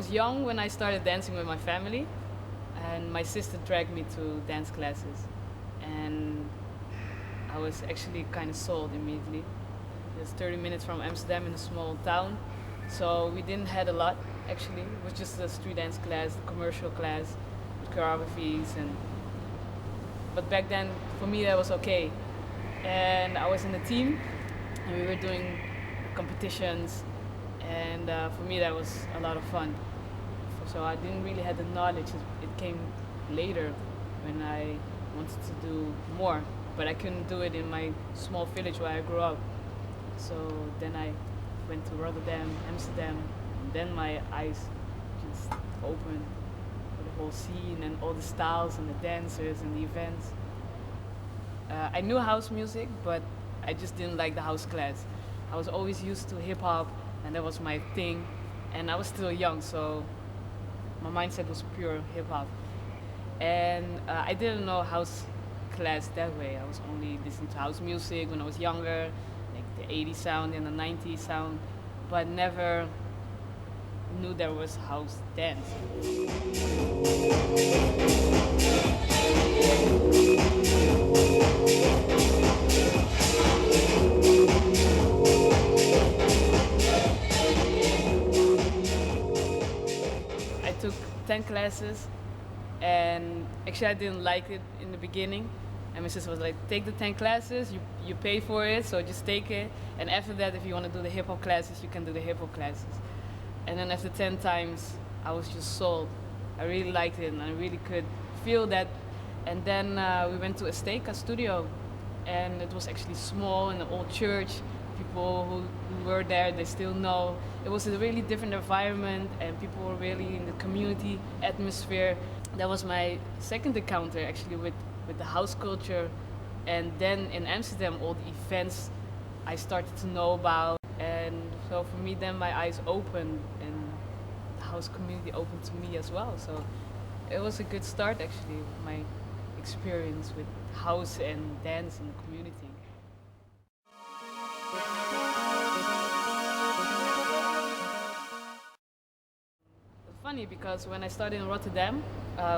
was young when I started dancing with my family, and my sister dragged me to dance classes, and I was actually kind of sold immediately. It's 30 minutes from Amsterdam in a small town, so we didn't had a lot actually. It was just a street dance class, a commercial class with choreographies, but back then for me that was okay. And I was in a team, and we were doing competitions, and for me that was a lot of fun. So I didn't really have the knowledge. It came later when I wanted to do more, but I couldn't do it in my small village where I grew up. So then I went to Rotterdam, Amsterdam, and then my eyes just opened for the whole scene and all the styles and the dancers and the events. I knew house music, but I just didn't like the house class. I was always used to hip hop, and that was my thing. And I was still young, so my mindset was pure hip hop. And I didn't know house class that way. I was only listening to house music when I was younger, like the 80s sound and the 90s sound, but never knew there was house dance. I took 10 classes, and actually I didn't like it in the beginning, and my sister was like, take the 10 classes, you pay for it, so just take it, and after that if you want to do the hip hop classes, you can do the hip hop classes. And then after 10 times I was just sold. I really liked it, and I really could feel that. And then we went to Adhc studio, and it was actually small in an old church. People who were there, they still know. It was a really different environment, and people were really in the community atmosphere. That was my second encounter actually with the house culture. And then in Amsterdam, all the events I started to know about. And so for me then my eyes opened, and the house community opened to me as well. So it was a good start actually, my experience with house and dance in the community. Funny because when I started in Rotterdam,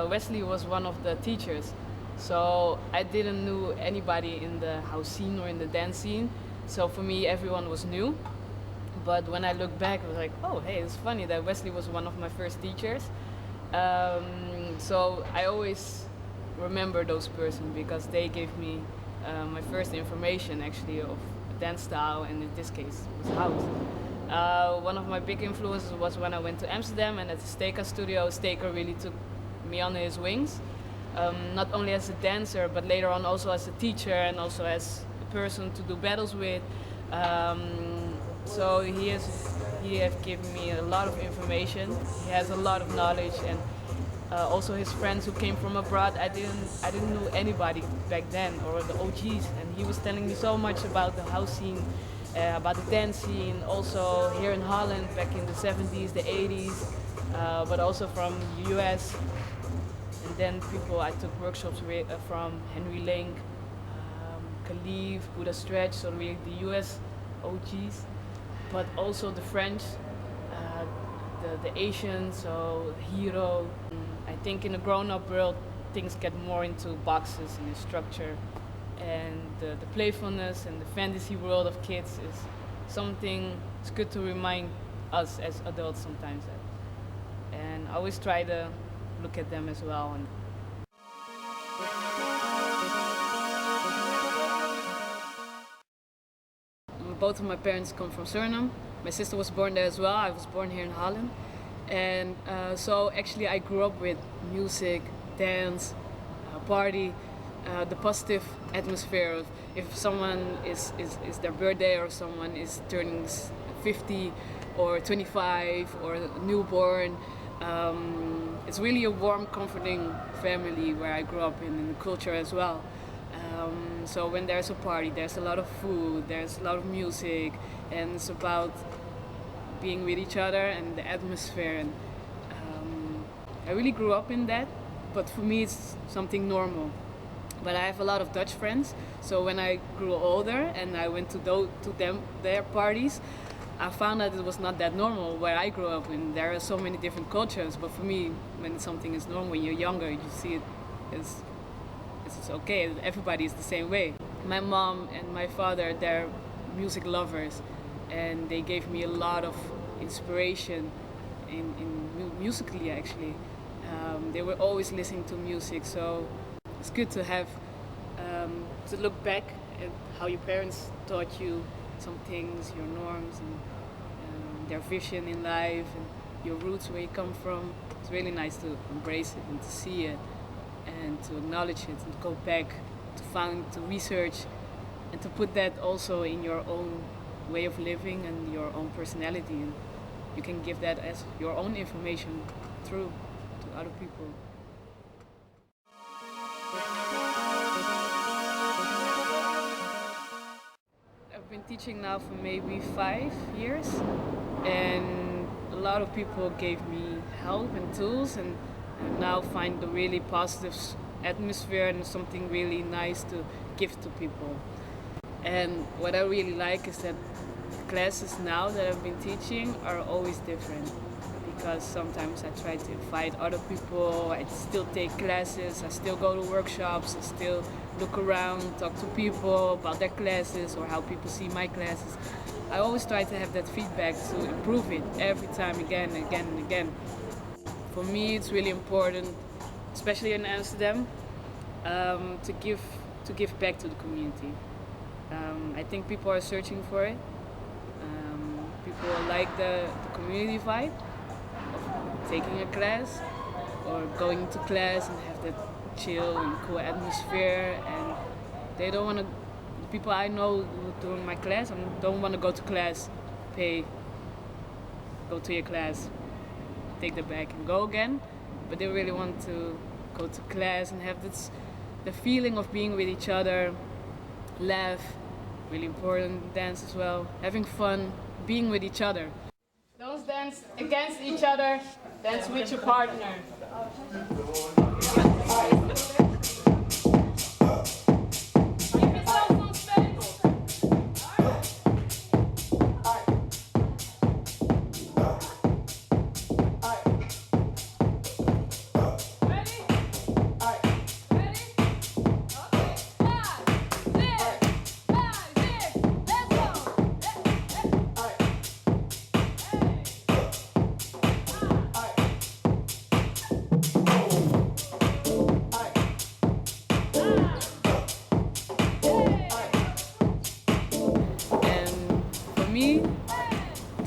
Wesley was one of the teachers. So I didn't know anybody in the house scene or in the dance scene. So for me, everyone was new. But when I look back, I was like, oh, hey, it's funny that Wesley was one of my first teachers. So I always remember those persons because they gave me my first information actually of dance style, and in this case, it was house. One of my big influences was when I went to Amsterdam, and at the Steker studio, Steker really took me under his wings. Not only as a dancer, but later on also as a teacher and also as a person to do battles with. So he has given me a lot of information. He has a lot of knowledge, and also his friends who came from abroad. I didn't know anybody back then, or the OGs, and he was telling me so much about the house scene, about the dance scene, also here in Holland back in the 70s, the 80s, but also from the US. And then I took workshops with, from Henry Link, Khalif, Buddha Stretch, so really the US OGs, but also the French, the Asians, so Hero. I think in a grown-up world, things get more into boxes and the structure, and the playfulness and the fantasy world of kids is something it's good to remind us as adults sometimes. And I always try to look at them as well. And both of my parents come from Suriname. My sister was born there as well. I was born here in Holland. And so actually I grew up with music, dance, party, the positive atmosphere of if someone is their birthday, or someone is turning 50 or 25 or newborn. It's really a warm, comforting family where I grew up in the culture as well. So when there's a party, there's a lot of food, there's a lot of music, and it's about being with each other and the atmosphere. And I really grew up in that, but for me it's something normal. But I have a lot of Dutch friends, so when I grew older and I went to their parties, I found out it was not that normal where I grew up in. There are so many different cultures, but for me, when something is normal, when you're younger, you see it as it's okay. Everybody is the same way. My mom and my father, they're music lovers, and they gave me a lot of inspiration musically actually. They were always listening to music, so it's good to have to look back at how your parents taught you some things, your norms, and their vision in life, and your roots, where you come from. It's really nice to embrace it and to see it and to acknowledge it and to go back to research and to put that also in your own way of living and your own personality, and you can give that as your own information through to other people. I've been teaching now for maybe 5 years, and a lot of people gave me help and tools, and I now find a really positive atmosphere and something really nice to give to people. And what I really like is that classes now that I've been teaching are always different, because sometimes I try to invite other people, I still take classes, I still go to workshops, I still look around, talk to people about their classes or how people see my classes. I always try to have that feedback to improve it every time, again and again and again. For me, it's really important, especially in Amsterdam, to give back to the community. I think people are searching for it. People like the community vibe of taking a class or going to class and have that chill and cool atmosphere, and they don't want to. People I know during my class, I don't want to go to class, go to your class, take the bag and go again, but they really want to go to class and have the feeling of being with each other, laugh, really important, dance as well, having fun, being with each other. Don't dance against each other, dance with your partner.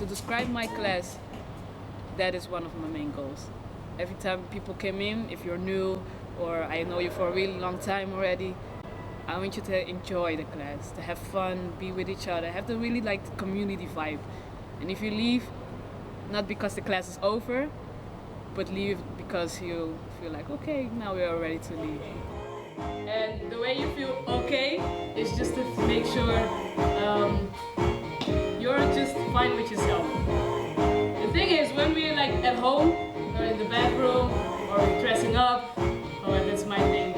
Describe my class, that is one of my main goals. Every time people come in, if you're new or I know you for a really long time already, I want you to enjoy the class, to have fun, be with each other, have the really like the community vibe. And if you leave, not because the class is over, but leave because you feel like, okay, now we are ready to leave. And the way you feel okay is just to make sure you're just fine with yourself. The thing is, when we're like at home, or in the bathroom, or dressing up, oh, that's my thing.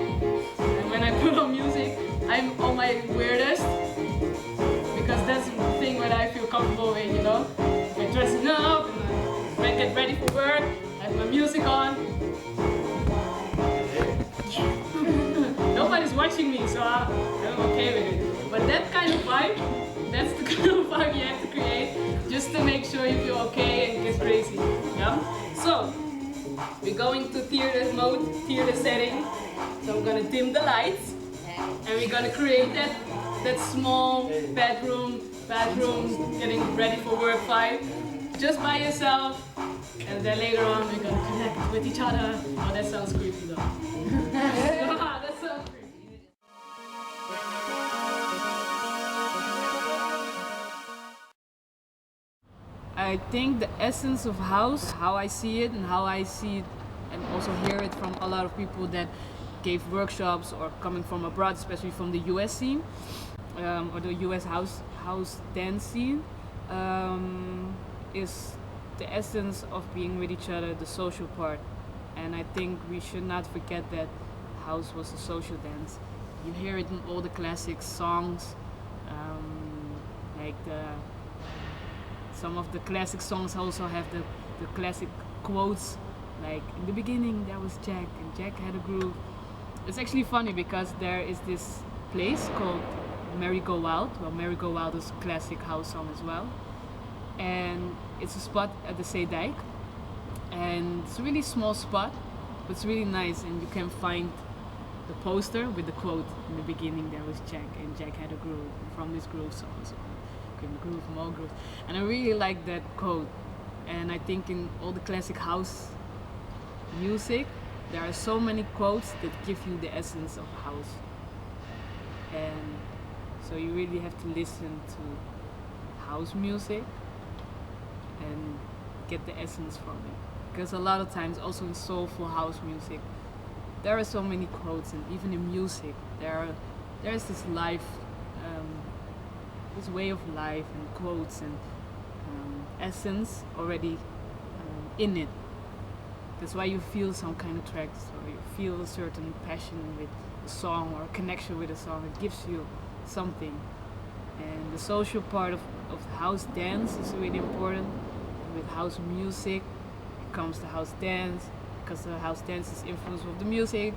And when I put on music, I'm on my weirdest, because that's the thing that I feel comfortable with, you know? I'm dressing up, and I get ready for work, I have my music on. Nobody's watching me, so I'm okay with it. But that kind of vibe, that's the kind of vibe you have to create just to make sure you feel okay and get crazy. Yeah? So, we're going to theater mode, theater setting. So I'm gonna dim the lights and we're gonna create that small bedroom, getting ready for work vibe, just by yourself. And then later on we're gonna connect with each other. Oh, that sounds creepy though. That sounds creepy. I think the essence of house, how I see it and how I see it and also hear it from a lot of people that gave workshops or coming from abroad, especially from the US scene or the US house dance scene, is the essence of being with each other, the social part. And I think we should not forget that house was a social dance. You hear it in all the classic songs, like the some of the classic songs also have the classic quotes, like in the beginning there was Jack and Jack had a groove. It's actually funny because there is this place called Merry Go Wild. Well, Merry Go Wild is a classic house song as well, and it's a spot at the Zeedijk, and it's a really small spot, but it's really nice, and you can find the poster with the quote in the beginning. There was Jack and Jack had a groove, and from this groove so and so came the groove, more groove, and I really like that quote. And I think in all the classic house music there are so many quotes that give you the essence of house, and so you really have to listen to house music and get the essence from it, because a lot of times also in soulful house music there are so many quotes, and even in music there's this life, this way of life and quotes and essence already in it. That's why you feel some kind of tracks, or you feel a certain passion with a song or a connection with a song. It gives you something. And the social part of house dance is really important. With house music, it comes to house dance, because the house dance is influenced with the music.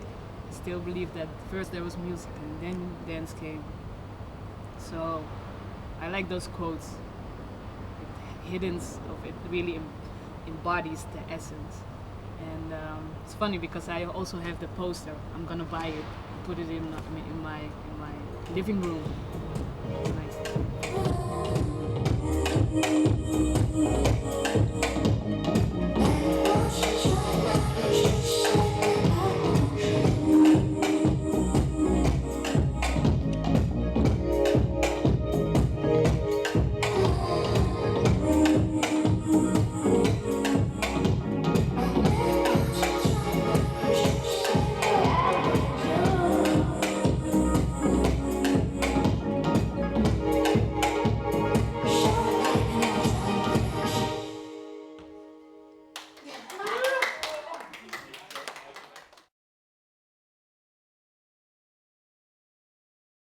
I still believe that first there was music and then dance came. So I like those quotes. The hiddenness of it really embodies the essence. And it's funny because I also have the poster. I'm gonna buy it and put it in my living room. Nice.